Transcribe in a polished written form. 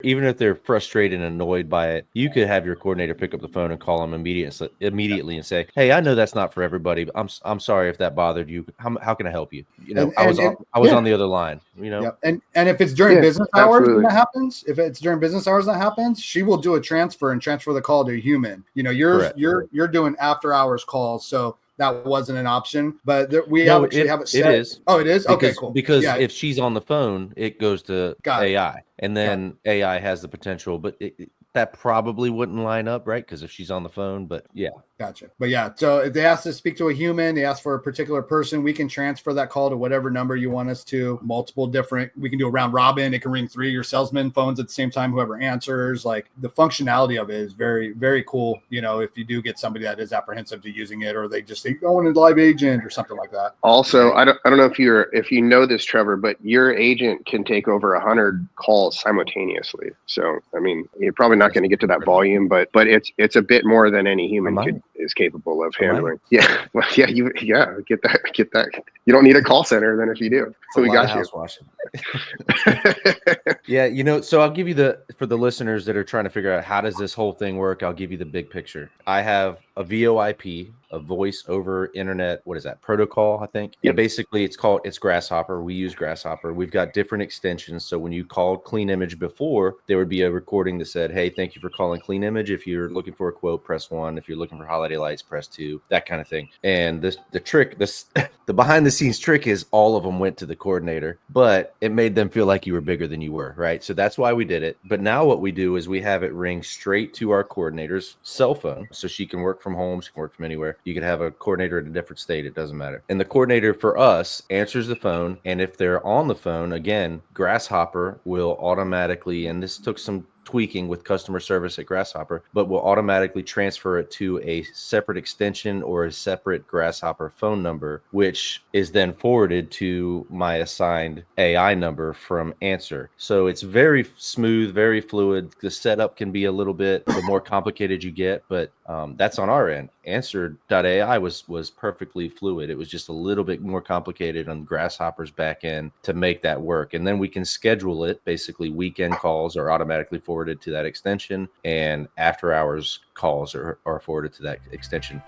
Even if they're frustrated and annoyed by it, you could have your coordinator pick up the phone and call them immediately and say, "Hey, I know that's not for everybody, but I'm sorry if that bothered you. How can I help you? I was yeah. on the other line. Yep. And if it's during business hours absolutely. when that happens, if it's during business hours that happens, she will do a transfer and transfer the call to a human. You're doing after hours calls, so that wasn't an option. But we have it set. It is. Oh, it is. Okay, cool. Because if she's on the phone, it goes to AI, and then AI has the potential, but that probably wouldn't line up, right? Because if she's on the phone, but yeah. Gotcha. But yeah, so if they ask to speak to a human, they ask for a particular person, we can transfer that call to whatever number you want us to. Multiple different, we can do a round robin. It can ring 3 of your salesman phones at the same time, whoever answers. Like the functionality of it is very, very cool. If you do get somebody that is apprehensive to using it, or they just think, I want a live agent or something like that. Also, I don't know if you know this, Trevor, but your agent can take over 100 calls simultaneously. So, I mean, you're probably not going to get to that volume, but it's a bit more than any human is capable of handling. Yeah. Well, get that. You don't need a call center then if you do. So we got you. House washing. Yeah, so I'll give you for the listeners that are trying to figure out how does this whole thing work, I'll give you the big picture. I have a VoIP, a voice over internet, what is that, protocol, I think. Yep. And basically it's Grasshopper. We use Grasshopper. We've got different extensions. So when you called Clean Image before, there would be a recording that said, hey, thank you for calling Clean Image. If you're looking for a quote, press 1. If you're looking for holiday lights, press 2, that kind of thing. And the behind the scenes trick is all of them went to the coordinator, but it made them feel like you were bigger than you were, right? So that's why we did it. But now what we do is we have it ring straight to our coordinator's cell phone. So she can work from home. She can work from anywhere. You could have a coordinator in a different state. It doesn't matter. And the coordinator for us answers the phone. And if they're on the phone, again, Grasshopper will automatically, and this took some tweaking with customer service at Grasshopper, but will automatically transfer it to a separate extension or a separate Grasshopper phone number, which is then forwarded to my assigned AI number from Answer. So it's very smooth, very fluid. The setup can be a little bit, the more complicated you get, but that's on our end. Answer.ai was perfectly fluid. It was just a little bit more complicated on Grasshopper's back end to make that work. And then we can schedule it. Basically, weekend calls are automatically forwarded to that extension, and after hours calls are forwarded to that extension.